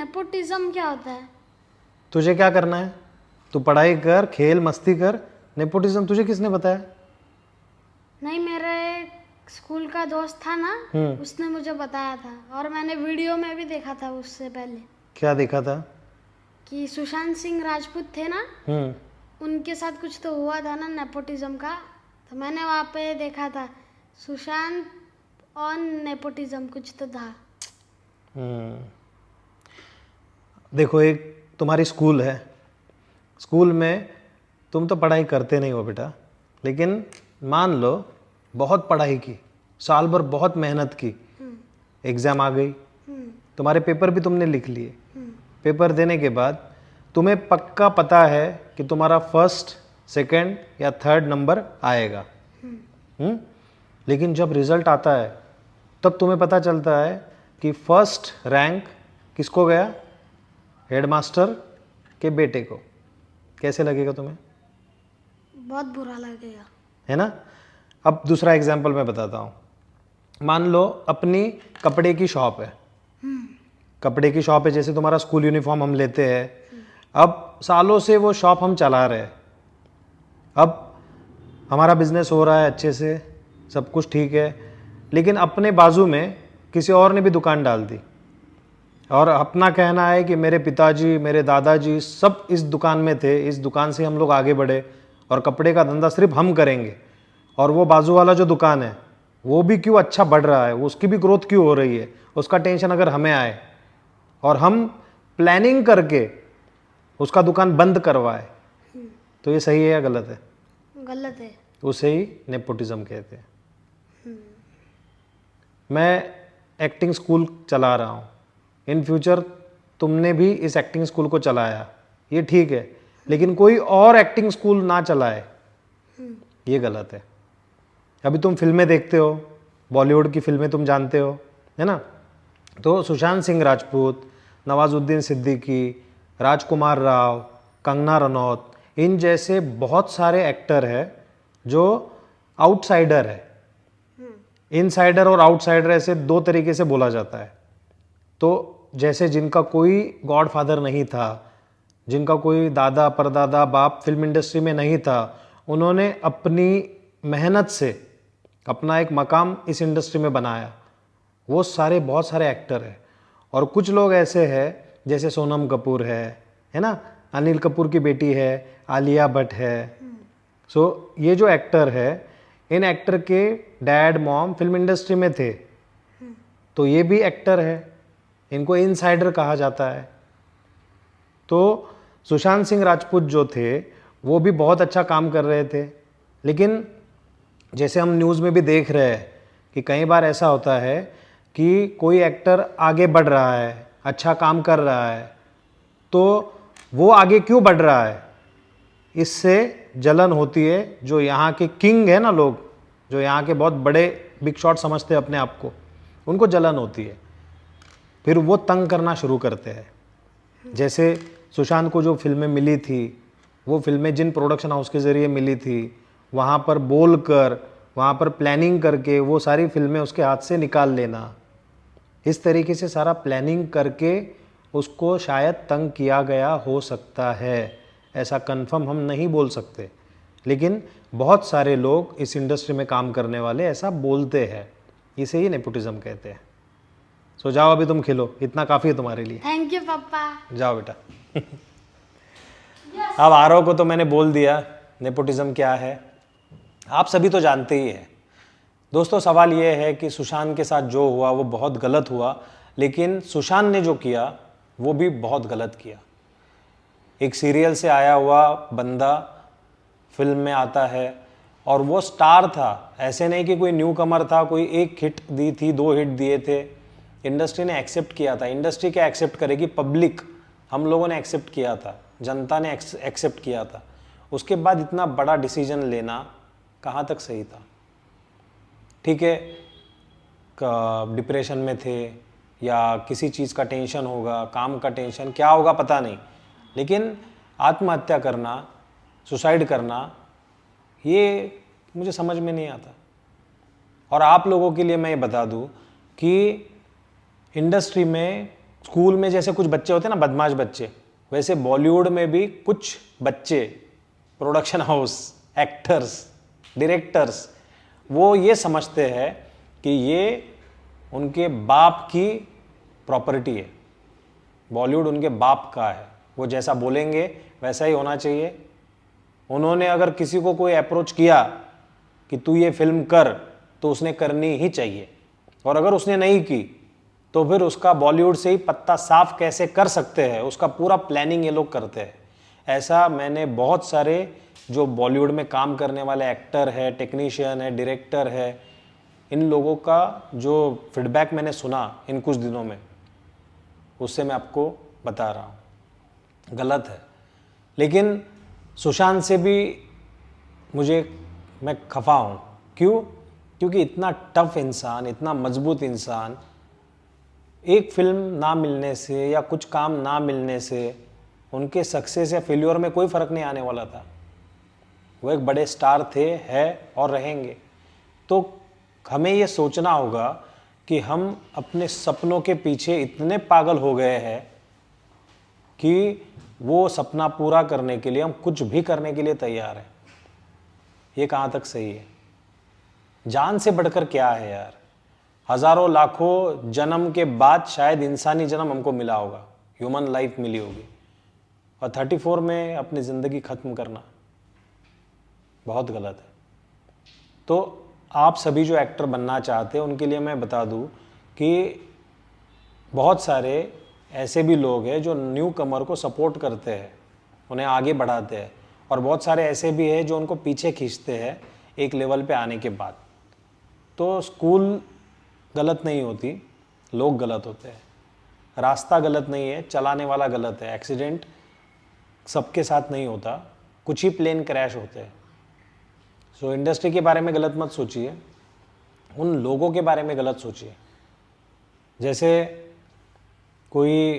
Nepotism क्या होता है? तुझे क्या करना है? तू पढ़ाई कर, खेल मस्ती कर। नेपोटिज्म तुझे किसने बताया? नहीं, मेरा एक स्कूल का दोस्त था ना, उसने मुझे बताया था, और मैंने वीडियो में भी देखा था उससे पहले क्या देखा था? कि सुशांत सिंह राजपूत थे ना, उनके साथ कुछ तो हुआ था ना नेपोटिज्म का, तो मैंने वहाँ पे देखा था सुशांत ऑन नेपोटिज्म कुछ तो था। देखो, एक तुम्हारी स्कूल है, स्कूल में तुम तो पढ़ाई करते नहीं हो बेटा, लेकिन मान लो बहुत पढ़ाई की, साल भर बहुत मेहनत की, एग्ज़ाम आ गई, तुम्हारे पेपर भी तुमने लिख लिए, पेपर देने के बाद तुम्हें पक्का पता है कि तुम्हारा फर्स्ट, सेकंड या थर्ड नंबर आएगा। लेकिन जब रिजल्ट आता है तब तुम्हें पता चलता है कि फर्स्ट रैंक किसको गया? हेडमास्टर के बेटे को। कैसे लगेगा तुम्हें? बहुत बुरा लगेगा, है ना? अब दूसरा एग्जाम्पल मैं बताता हूँ। मान लो अपनी कपड़े की शॉप है, कपड़े की शॉप है, जैसे तुम्हारा स्कूल यूनिफॉर्म हम लेते हैं, अब सालों से वो शॉप हम चला रहे हैं, अब हमारा बिजनेस हो रहा है अच्छे से, सब कुछ ठीक है, लेकिन अपने बाजू में किसी और ने भी दुकान डाल दी और अपना कहना है कि मेरे पिताजी, मेरे दादाजी सब इस दुकान में थे, इस दुकान से हम लोग आगे बढ़े और कपड़े का धंधा सिर्फ हम करेंगे, और वो बाजू वाला जो दुकान है वो भी क्यों अच्छा बढ़ रहा है, उसकी भी ग्रोथ क्यों हो रही है, उसका टेंशन अगर हमें आए और हम प्लानिंग करके उसका दुकान बंद करवाए, तो ये सही है या गलत है? गलत है। उसे ही नेपोटिज्म कहते हैं। मैं एक्टिंग स्कूल चला रहा हूँ, इन फ्यूचर तुमने भी इस एक्टिंग स्कूल को चलाया, ये ठीक है, लेकिन कोई और एक्टिंग स्कूल ना चलाए, ये गलत है। अभी तुम फिल्में देखते हो, बॉलीवुड की फिल्में तुम जानते हो, है ना? तो सुशांत सिंह राजपूत, नवाजुद्दीन सिद्दीकी, राजकुमार राव, कंगना रनौत, इन जैसे बहुत सारे एक्टर हैं जो आउटसाइडर है। इनसाइडर और आउटसाइडर ऐसे दो तरीके से बोला जाता है। तो जैसे जिनका कोई गॉडफादर नहीं था, जिनका कोई दादा परदादा बाप फिल्म इंडस्ट्री में नहीं था, उन्होंने अपनी मेहनत से अपना एक मकाम इस इंडस्ट्री में बनाया, वो सारे बहुत सारे एक्टर हैं। और कुछ लोग ऐसे हैं जैसे सोनम कपूर है ना, अनिल कपूर की बेटी है, आलिया भट्ट है। सो ये जो एक्टर है, इन एक्टर के डैड मॉम फिल्म इंडस्ट्री में थे, तो ये भी एक्टर है, इनको इनसाइडर कहा जाता है। तो सुशांत सिंह राजपूत जो थे वो भी बहुत अच्छा काम कर रहे थे, लेकिन जैसे हम न्यूज़ में भी देख रहे हैं कि कई बार ऐसा होता है कि कोई एक्टर आगे बढ़ रहा है, अच्छा काम कर रहा है, तो वो आगे क्यों बढ़ रहा है, इससे जलन होती है। जो यहाँ के किंग है ना, लोग जो यहाँ के बहुत बड़े बिग शॉट समझते हैं अपने आप को, उनको जलन होती है, फिर वो तंग करना शुरू करते हैं। जैसे सुशांत को जो फिल्में मिली थी, वो फिल्में जिन प्रोडक्शन हाउस के ज़रिए मिली थी, वहाँ पर बोल कर, वहाँ पर प्लानिंग करके वो सारी फिल्में उसके हाथ से निकाल लेना, इस तरीके से सारा प्लानिंग करके उसको शायद तंग किया गया हो सकता है। ऐसा कंफर्म हम नहीं बोल सकते, लेकिन बहुत सारे लोग इस इंडस्ट्री में काम करने वाले ऐसा बोलते हैं, इसे ही नेपोटिज्म कहते हैं। सो जाओ, अभी तुम खेलो, इतना काफ़ी है तुम्हारे लिए। थैंक यू पापा। जाओ बेटा। अब आरव को तो मैंने बोल दिया नेपोटिज्म क्या है, आप सभी तो जानते ही हैं। दोस्तों, सवाल ये है कि सुशांत के साथ जो हुआ वो बहुत गलत हुआ, लेकिन सुशांत ने जो किया वो भी बहुत गलत किया। एक सीरियल से आया हुआ बंदा फिल्म में आता है और वो स्टार था, ऐसे नहीं कि कोई न्यू कमर था, कोई एक हिट दी थी, 2 हिट दिए थे, इंडस्ट्री ने एक्सेप्ट किया था। इंडस्ट्री क्या एक्सेप्ट करेगी, पब्लिक, हम लोगों ने एक्सेप्ट किया था, जनता ने एक्सेप्ट किया था। उसके बाद इतना बड़ा डिसीजन लेना कहाँ तक सही था? ठीक है, डिप्रेशन में थे या किसी चीज़ का टेंशन होगा, काम का टेंशन, क्या होगा पता नहीं, लेकिन आत्महत्या करना, सुसाइड करना, ये मुझे समझ में नहीं आता। और आप लोगों के लिए मैं ये बता दूं कि इंडस्ट्री में स्कूल में जैसे कुछ बच्चे होते हैं ना, बदमाश बच्चे, वैसे बॉलीवुड में भी कुछ बच्चे, प्रोडक्शन हाउस, एक्टर्स, डायरेक्टर्स, वो ये समझते हैं कि ये उनके बाप की प्रॉपर्टी है, बॉलीवुड उनके बाप का है, वो जैसा बोलेंगे वैसा ही होना चाहिए। उन्होंने अगर किसी को कोई अप्रोच किया कि तू ये फिल्म कर, तो उसने करनी ही चाहिए, और अगर उसने नहीं की तो फिर उसका बॉलीवुड से ही पत्ता साफ कैसे कर सकते हैं, उसका पूरा प्लानिंग ये लोग करते हैं। ऐसा मैंने बहुत सारे जो बॉलीवुड में काम करने वाले एक्टर है, टेक्नीशियन है, डायरेक्टर है, इन लोगों का जो फीडबैक मैंने सुना इन कुछ दिनों में, उससे मैं आपको बता रहा हूँ, गलत है। लेकिन सुशांत से भी मैं खफा हूँ। क्यों? क्योंकि इतना टफ इंसान, इतना मजबूत इंसान, एक फिल्म ना मिलने से या कुछ काम ना मिलने से उनके सक्सेस या फेल्योर में कोई फ़र्क नहीं आने वाला था। वो एक बड़े स्टार थे, है और रहेंगे। तो हमें ये सोचना होगा कि हम अपने सपनों के पीछे इतने पागल हो गए हैं कि वो सपना पूरा करने के लिए हम कुछ भी करने के लिए तैयार हैं। ये कहाँ तक सही है? जान से बढ़कर क्या है यार? हजारों लाखों जन्म के बाद शायद इंसानी जन्म हमको मिला होगा, ह्यूमन लाइफ मिली होगी, और 34 में अपनी ज़िंदगी ख़त्म करना बहुत गलत है। तो आप सभी जो एक्टर बनना चाहते हैं उनके लिए मैं बता दूं कि बहुत सारे ऐसे भी लोग हैं जो न्यू कमर को सपोर्ट करते हैं, उन्हें आगे बढ़ाते हैं, और बहुत सारे ऐसे भी हैं जो उनको पीछे खींचते हैं एक लेवल पे आने के बाद। तो स्कूल गलत नहीं होती, लोग गलत होते हैं, रास्ता गलत नहीं है, चलाने वाला गलत है। एक्सीडेंट सबके साथ नहीं होता, कुछ ही प्लेन क्रैश होते हैं। सो इंडस्ट्री के बारे में गलत मत सोचिए, उन लोगों के बारे में गलत सोचिए। जैसे कोई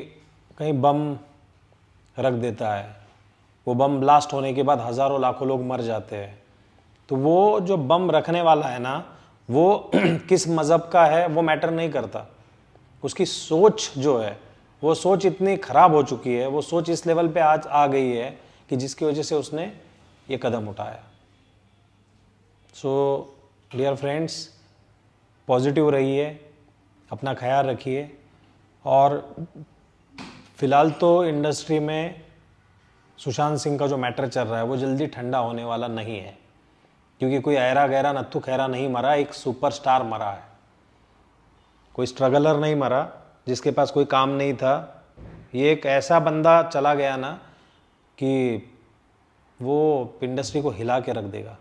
कहीं बम रख देता है, वो बम ब्लास्ट होने के बाद हज़ारों लाखों लोग मर जाते हैं, तो वो जो बम रखने वाला है ना, वो किस मज़हब का है वो मैटर नहीं करता। उसकी सोच जो है, वो सोच इतनी ख़राब हो चुकी है, वो सोच इस लेवल पे आज आ गई है कि जिसकी वजह से उसने ये कदम उठाया। सो डियर फ्रेंड्स, पॉजिटिव रहिए, अपना ख्याल रखिए, और फिलहाल तो इंडस्ट्री में सुशांत सिंह का जो मैटर चल रहा है वो जल्दी ठंडा होने वाला नहीं है, क्योंकि कोई ऐरा गैरा नत्थु खैरा नहीं मरा, एक सुपरस्टार मरा है। कोई स्ट्रगलर नहीं मरा जिसके पास कोई काम नहीं था। ये एक ऐसा बंदा चला गया ना कि वो इंडस्ट्री को हिला के रख देगा।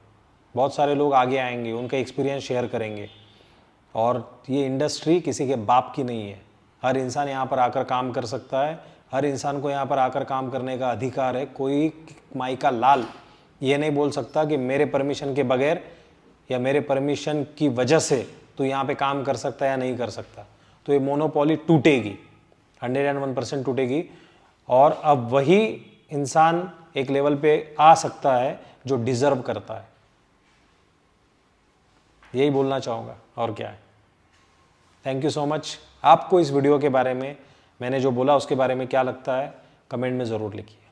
बहुत सारे लोग आगे आएंगे, उनका एक्सपीरियंस शेयर करेंगे, और ये इंडस्ट्री किसी के बाप की नहीं है। हर इंसान यहाँ पर आकर काम कर सकता है, हर इंसान को यहाँ पर आकर काम करने का अधिकार है। कोई माई का लाल ये नहीं बोल सकता कि मेरे परमिशन के बगैर या मेरे परमिशन की वजह से तो यहाँ पे काम कर सकता है या नहीं कर सकता। तो ये मोनोपोली टूटेगी, 101% टूटेगी, और अब वही इंसान एक लेवल पे आ सकता है जो डिज़र्व करता है। यही बोलना चाहूँगा, और क्या है। Thank you so much. आपको इस वीडियो के बारे में मैंने जो बोला उसके बारे में क्या लगता है, कमेंट में ज़रूर लिखिए।